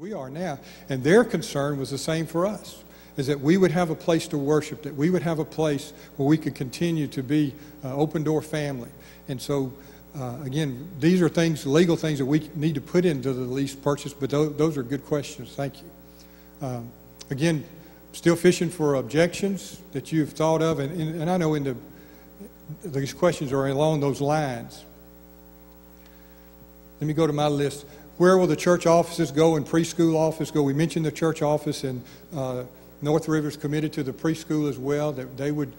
we are now. And their concern was the same for us, is that we would have a place to worship, that we would have a place where we could continue to be open door family. And so, again, these are things, legal things that we need to put into the lease purchase, but those are good questions. Thank you. Again, still fishing for objections that you've thought of, and I know these questions are along those lines. Let me go to my list. Where will the church offices go and preschool office go? We mentioned the church office, and North River's committed to the preschool as well. That they would,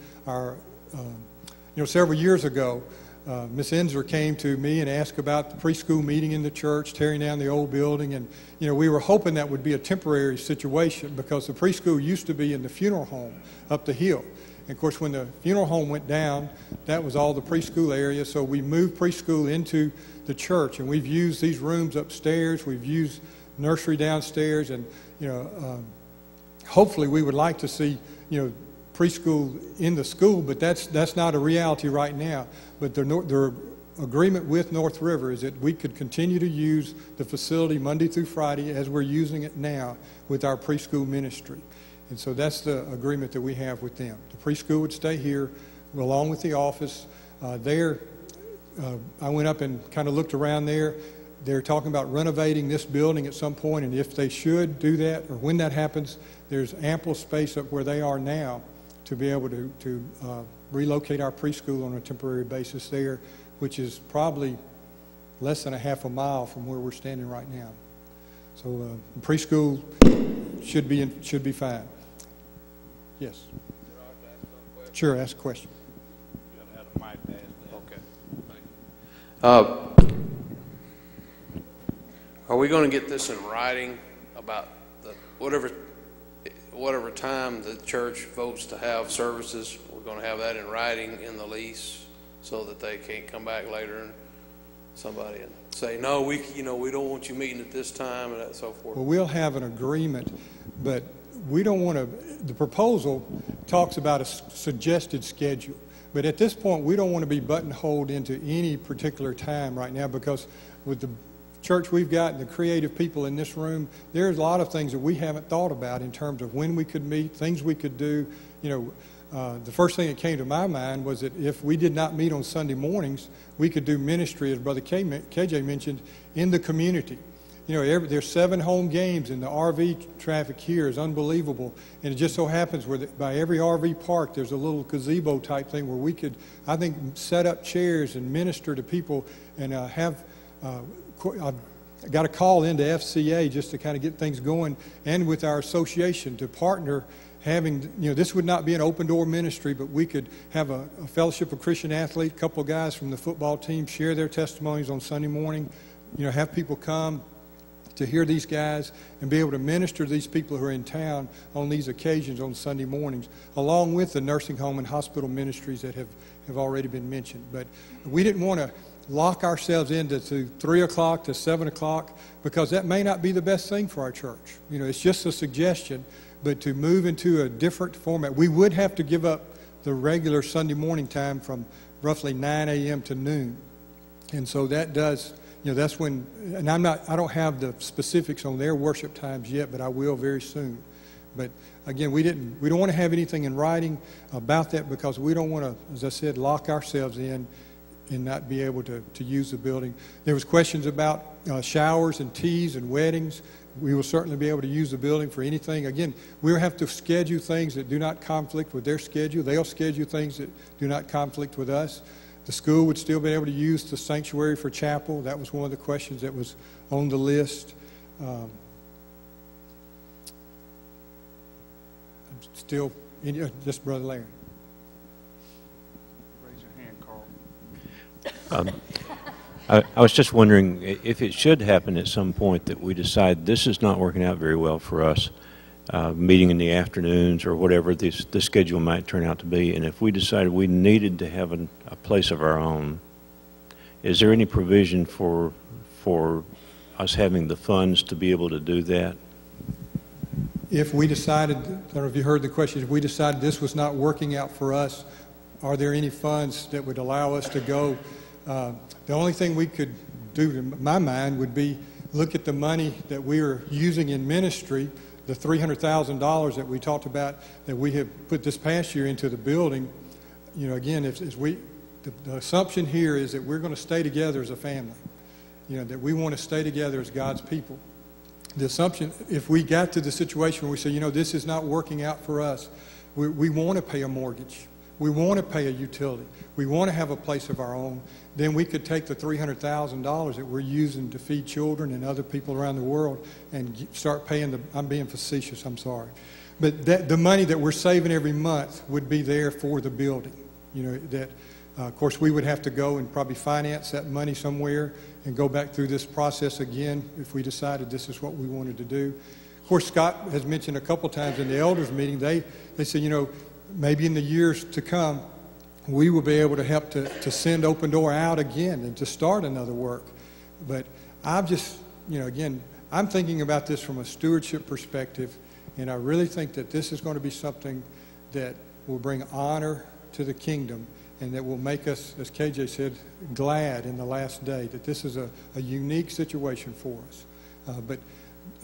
several years ago, Miss Enzer came to me and asked about the preschool meeting in the church, tearing down the old building, and we were hoping that would be a temporary situation because the preschool used to be in the funeral home up the hill. And of course, when the funeral home went down, that was all the preschool area, so we moved preschool into the church, and we've used these rooms upstairs, we've used nursery downstairs, and hopefully we would like to see preschool in the school, but that's not a reality right now. But their agreement with North River is that we could continue to use the facility Monday through Friday as we're using it now with our preschool ministry. And so that's the agreement that we have with them. The preschool would stay here along with the office. I went up and kind of looked around there. They're talking about renovating this building at some point, and if they should do that, or when that happens, there's ample space up where they are now to be able to relocate our preschool on a temporary basis there, which is probably less than a half a mile from where we're standing right now. So preschool should be fine. Yes. Sure, ask a question. Are we going to get this in writing about whatever time the church votes to have services? We're going to have that in writing in the lease so that they can't come back later and somebody and say, no, we don't want you meeting at this time and so forth. Well, we'll have an agreement, but we don't want to. The proposal talks about a suggested schedule. But at this point, we don't want to be buttonholed into any particular time right now because with the church we've got and the creative people in this room, there's a lot of things that we haven't thought about in terms of when we could meet, things we could do. The first thing that came to my mind was that if we did not meet on Sunday mornings, we could do ministry, as Brother KJ mentioned, in the community. There's 7 home games, and the RV traffic here is unbelievable. And it just so happens by every RV park, there's a little gazebo type thing where we could, I think, set up chairs and minister to people and have. I got a call into FCA just to kind of get things going, and with our association to partner. This would not be an open door ministry, but we could have a fellowship of Christian athletes, a couple of guys from the football team share their testimonies on Sunday morning. Have people come to hear these guys and be able to minister to these people who are in town on these occasions on Sunday mornings, along with the nursing home and hospital ministries that have already been mentioned. But we didn't want to lock ourselves into 3 o'clock to 7 o'clock because that may not be the best thing for our church. It's just a suggestion, but to move into a different format, we would have to give up the regular Sunday morning time from roughly 9 a.m. to noon. And so that does... that's when, and I don't have the specifics on their worship times yet, but I will very soon. But again, we don't want to have anything in writing about that because we don't want to, as I said, lock ourselves in and not be able to use the building. There was questions about showers and teas and weddings. We will certainly be able to use the building for anything. Again, we'll have to schedule things that do not conflict with their schedule. They'll schedule things that do not conflict with us. The school would still be able to use the sanctuary for chapel. That was one of the questions that was on the list. I'm still, just Brother Larry. Raise your hand, Carl. I was just wondering if it should happen at some point that we decide this is not working out very well for us, meeting in the afternoons or whatever the schedule might turn out to be, and if we decided we needed to have a place of our own, is there any provision for us having the funds to be able to do that? If we decided, I don't know if you heard the question, if we decided this was not working out for us, are there any funds that would allow us to go? The only thing we could do, to my mind, would be look at the money that we are using in ministry, the $300,000 that we talked about that we have put this past year into the building, again, the assumption here is that we're going to stay together as a family, that we want to stay together as God's people. The assumption, if we got to the situation where we say, this is not working out for us, we want to pay a mortgage, we want to pay a utility, we want to have a place of our own, then we could take the $300,000 that we're using to feed children and other people around the world and start paying I'm being facetious, I'm sorry. But the money that we're saving every month would be there for the building. Of course, we would have to go and probably finance that money somewhere and go back through this process again if we decided this is what we wanted to do. Of course, Scott has mentioned a couple times in the elders meeting, they said, maybe in the years to come, we will be able to help to send Open Door out again and to start another work. But I've just, again, I'm thinking about this from a stewardship perspective, and I really think that this is going to be something that will bring honor to the kingdom and that will make us, as KJ said, glad in the last day, that this is a unique situation for us. But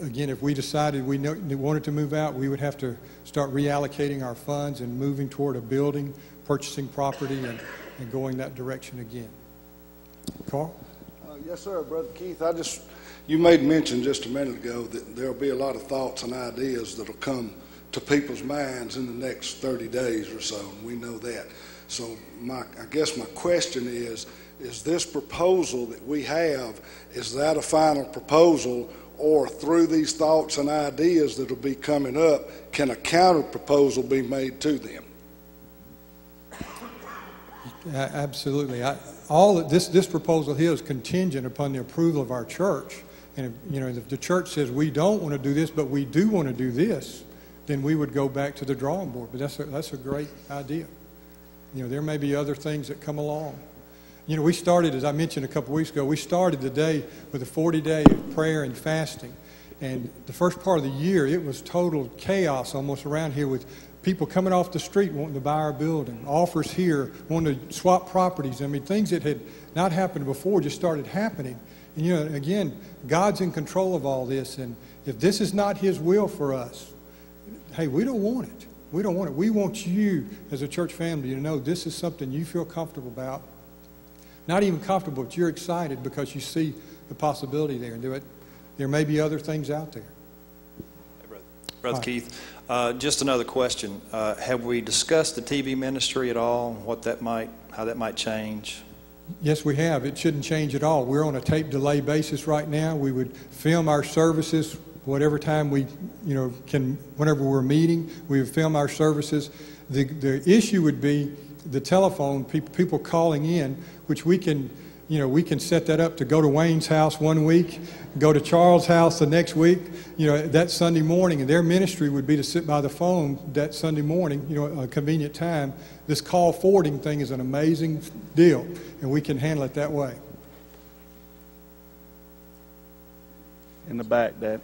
again, if we decided we wanted to move out, we would have to start reallocating our funds and moving toward a building, purchasing property, and going that direction again. Carl? Yes, sir, Brother Keith. You made mention just a minute ago that there'll be a lot of thoughts and ideas that'll come to people's minds in the next 30 days or so, and we know that. So I guess my question is this proposal that we have, is that a final proposal, or through these thoughts and ideas that will be coming up, can a counter proposal be made to them? Absolutely. This proposal here is contingent upon the approval of our church. And if the church says we don't want to do this, but we do want to do this, then we would go back to the drawing board. But that's a great idea. There may be other things that come along. We started, as I mentioned a couple weeks ago, we started the day with a 40-day prayer and fasting. And the first part of the year, it was total chaos almost around here with people coming off the street wanting to buy our building, offers here, wanting to swap properties. I mean, things that had not happened before just started happening. And, again, God's in control of all this. And if this is not His will for us, hey, we don't want it. We don't want it. We want you as a church family to know this is something you feel comfortable about. Not even comfortable, but you're excited because you see the possibility there. There may be other things out there. Hey, Brother Keith, just another question. Have we discussed the TV ministry at all, how that might change? Yes, we have. It shouldn't change at all. We're on a tape delay basis right now. We would film our services whatever time we, whenever we're meeting, we would film our services. The issue would be the telephone, people calling in, which we can set that up to go to Wayne's house one week, go to Charles' house the next week, that Sunday morning, and their ministry would be to sit by the phone that Sunday morning, a convenient time. This call forwarding thing is an amazing deal, and we can handle it that way. In the back, Dad.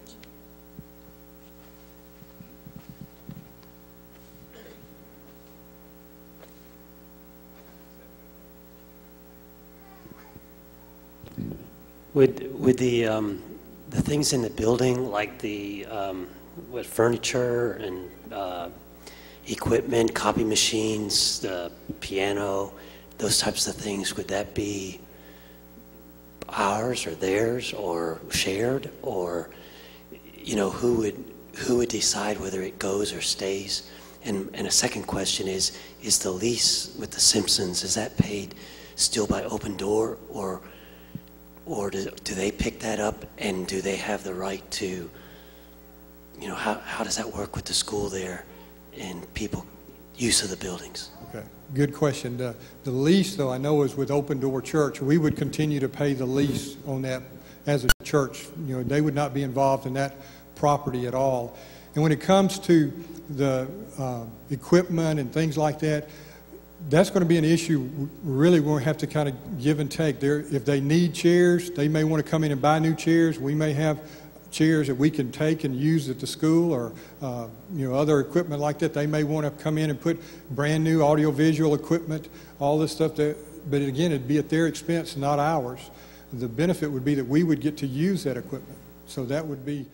With the things in the building, like the furniture and equipment, copy machines, the piano, those types of things, would that be ours or theirs or shared, or who would decide whether it goes or stays? And a second question is the lease with the Simpsons, is that paid still by Open Door, or do they pick that up, and do they have the right to, how does that work with the school there and people use of the buildings? Okay, good question. The lease, though, I know is with Open Door Church. We would continue to pay the lease on that as a church. They would not be involved in that property at all. And when it comes to the equipment and things like that, that's going to be an issue really we're going to have to kind of give and take. If they need chairs, they may want to come in and buy new chairs. We may have chairs that we can take and use at the school, or other equipment like that. They may want to come in and put brand new audiovisual equipment, all this stuff. But again, it'd be at their expense, not ours. the benefit would be that we would get to use that equipment. So that would be